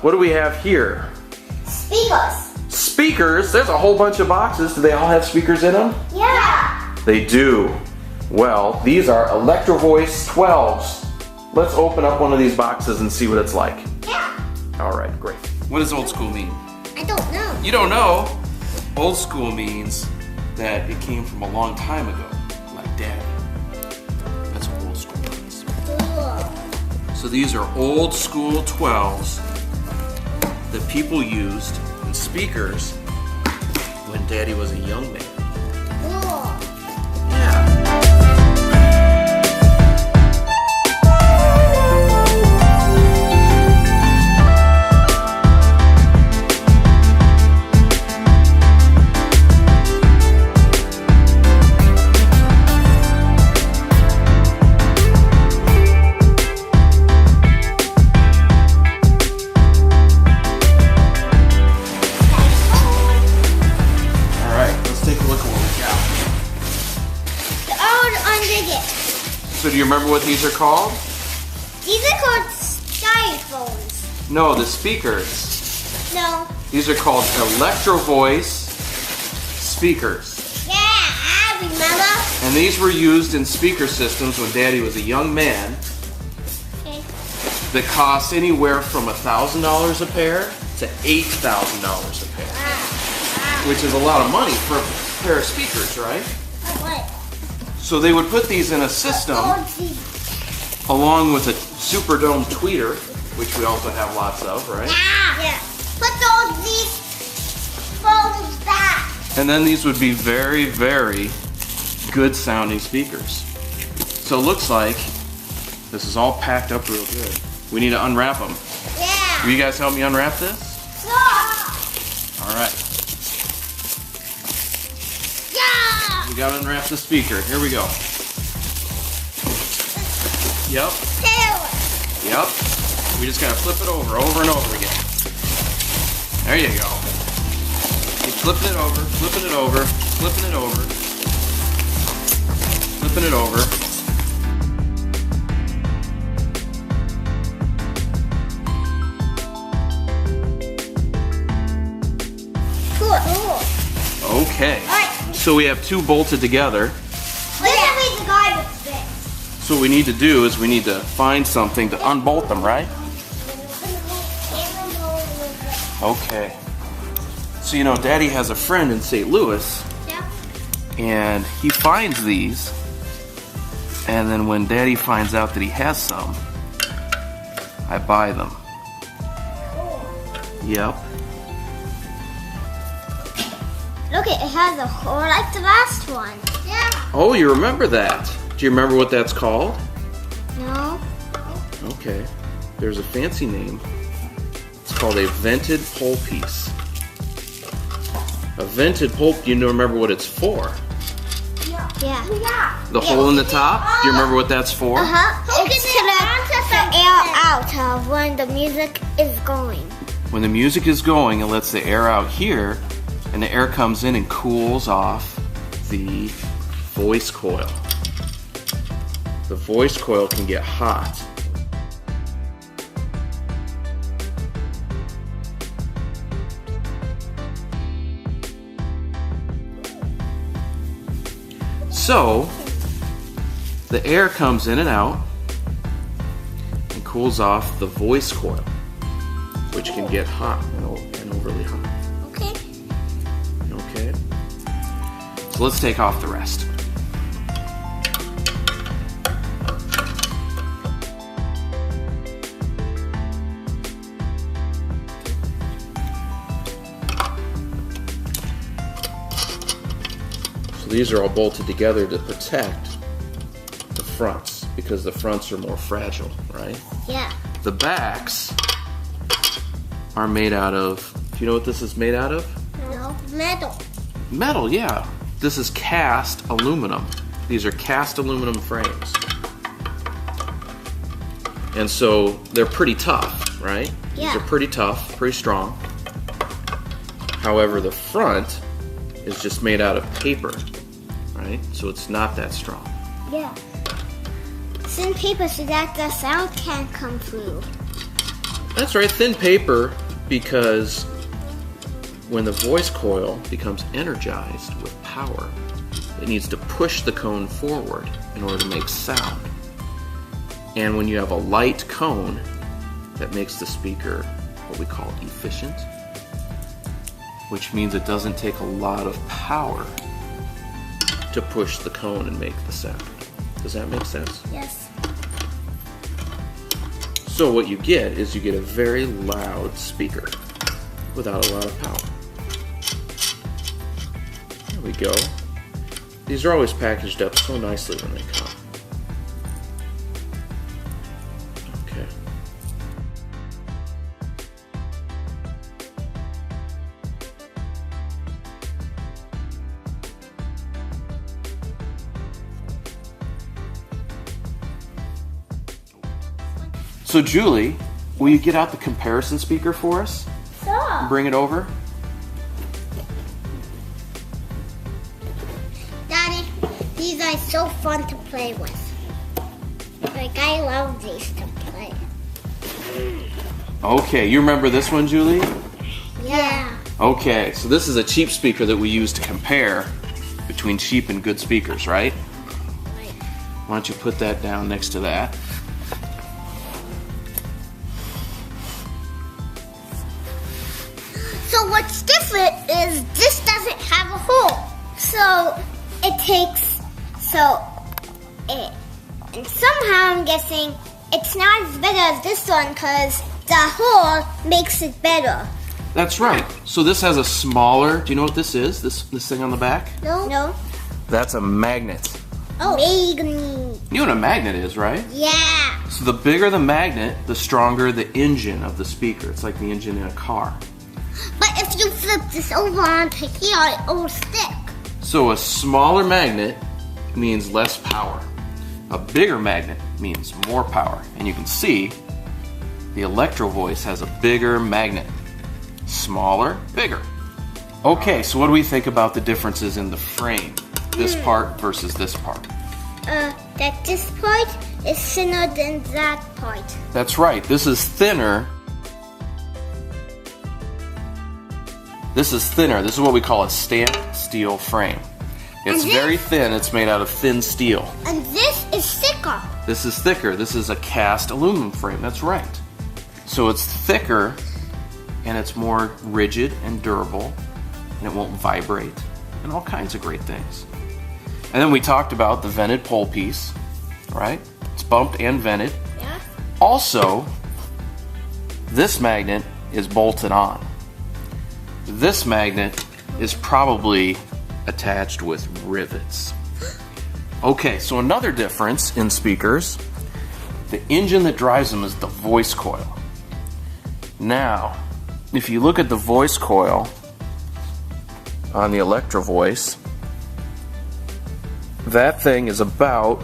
What do we have here? Speakers. Speakers? There's a whole bunch of boxes. Do they all have speakers in them? Yeah. They do. Well, these are Electro-Voice 12s. Let's open up one of these boxes and see what it's like. Yeah. All right, great. What does old school mean? I don't know. You don't know? Old school means that it came from a long time ago, like Daddy. That's what old school means. Cool. So these are old school 12s that people used in speakers when Daddy was a young man. Cool. Yeah. So do you remember what these are called? These are called styrophones. No, the speakers. No. These are called Electro-Voice speakers. Yeah, I remember. And these were used in speaker systems when Daddy was a young man. Okay. That cost anywhere from $1,000 a pair to $8,000 a pair. Wow. Which is a lot of money for a pair of speakers, right? What? So they would put these in a system along with a Superdome tweeter, which we also have lots of, right? Yeah. Put these phones back. And then these would be very, very good sounding speakers. So it looks like this is all packed up real good. We need to unwrap them. Yeah. Will you guys help me unwrap this? Yeah. All right. Yeah. We gotta unwrap the speaker. Here we go. Yep. Yep. We just gotta flip it over and over again. There you go. Keep flipping it over, flipping it over, flipping it over, flipping it over. Cool. Okay. All right. So we have two bolted together. This is the guy with this. So what we need to do is we need to find something to unbolt them, right? Okay. So you know, Daddy has a friend in St. Louis, Yeah. and he finds these, and then when Daddy finds out that he has some, I buy them. Yep. Look, it has a hole like the last one. Yeah. Oh, you remember that? Do you remember what that's called? No. Okay. There's a fancy name. It's called a vented pole piece. A vented pole, do you remember what it's for? Yeah. The hole in the top? Do you remember what that's for? It's to let the air out of when the music is going. When the music is going, it lets the air out here, and the air comes in and cools off the voice coil. The voice coil can get hot. So, the air comes in and out and cools off the voice coil, which can get hot and overly hot. Okay. Okay. So let's take off the rest. So these are all bolted together to protect the fronts because the fronts are more fragile, right? Yeah. The backs are made out of, do you know what this is made out of? No. Metal. Metal, yeah. This is cast aluminum. These are cast aluminum frames. And so they're pretty tough, right? Yeah. These are pretty tough, pretty strong. However, the front is just made out of paper, right? So it's not that strong. Yeah. It's in paper so that the sound can't come through. That's right, thin paper, because when the voice coil becomes energized with power, it needs to push the cone forward in order to make sound. And when you have a light cone, that makes the speaker what we call efficient, which means it doesn't take a lot of power to push the cone and make the sound. Does that make sense? Yes. So what you get is you get a very loud speaker without a lot of power. There we go. These are always packaged up so nicely when they come. Okay. So Julie, will you get out the comparison speaker for us? Sure. And bring it over? Daddy, these are so fun to play with. Like, I love these to play. Okay, you remember this one, Julie? Yeah. Okay, so this is a cheap speaker that we use to compare between cheap and good speakers, right? Why don't you put that down next to that? So what's different is this doesn't have a hole. So and somehow I'm guessing it's not as big as this one because the hole makes it better. That's right. So this has a smaller, do you know what this is? This thing on the back? No. That's a magnet. Oh. Magnet. You know what a magnet is, right? Yeah. So the bigger the magnet, the stronger the engine of the speaker. It's like the engine in a car. But if you flip this over onto here, it will stick. So a smaller magnet means less power. A bigger magnet means more power. And you can see the Electro-Voice has a bigger magnet. Smaller, bigger. Okay, so what do we think about the differences in the frame? This part versus this part. That this part is thinner than that part. That's right, this is thinner. This is thinner. This is what we call a stamped steel frame. It's very thin. It's made out of thin steel. And this is thicker. This is thicker. This is a cast aluminum frame. That's right. So it's thicker and it's more rigid and durable and it won't vibrate and all kinds of great things. And then we talked about the vented pole piece, right? It's bumped and vented. Yeah. Also, this magnet is bolted on. This magnet is probably attached with rivets. Okay, so another difference in speakers, the engine that drives them is the voice coil. Now, if you look at the voice coil on the Electro-Voice, that thing is about,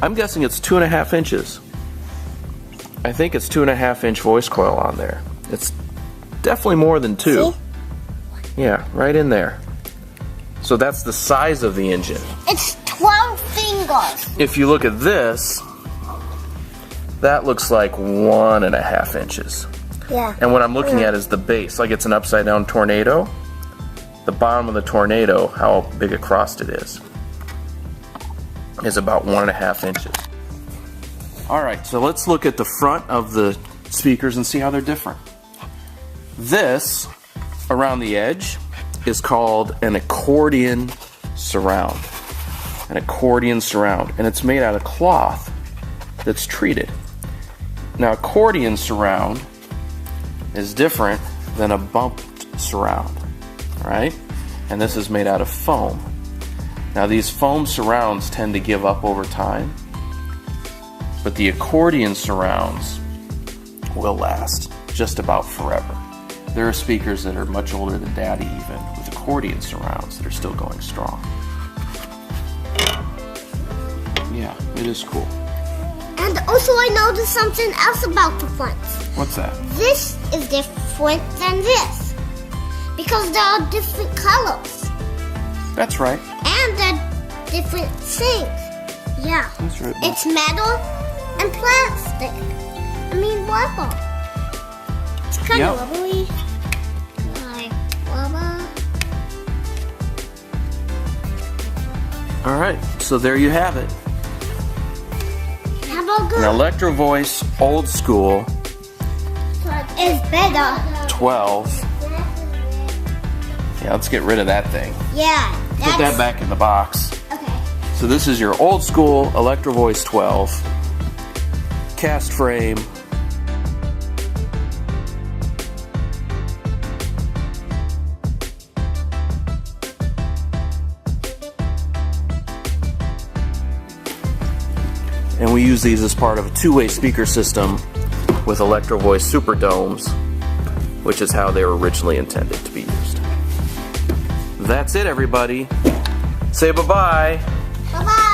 I'm guessing it's 2.5 inches. I think it's 2.5 inch voice coil on there. It's definitely more than 2. See? Yeah, right in there. So that's the size of the engine. It's 12 fingers. If you look at this, that looks like 1.5 inches. Yeah. And what I'm looking at is the base, like it's an upside down tornado. The bottom of the tornado, how big across it is about 1.5 inches. Alright, so let's look at the front of the speakers and see how they're different. This, around the edge, is called an accordion surround. An accordion surround. And it's made out of cloth that's treated. Now, accordion surround is different than a bumped surround, right? And this is made out of foam. Now, these foam surrounds tend to give up over time, but the accordion surrounds will last just about forever. There are speakers that are much older than Daddy even, with accordion surrounds that are still going strong. Yeah, it is cool. And also I noticed something else about the fronts. What's that? This is different than this. Because there are different colors. That's right. And they're different things. Yeah. That's right. It's metal and plastic. I mean rubber. kind Yep. of wobbly. Like, wobble. Alright, so there you have it. How about An good? Electro-Voice old school It's better. 12. Yeah, let's get rid of that thing. Yeah. Put that back in the box. Okay. So this is your old school Electro-Voice 12. Cast frame. And we use these as part of a two-way speaker system with Electro-Voice Superdomes, which is how they were originally intended to be used. That's it, everybody. Say bye-bye. Bye-bye.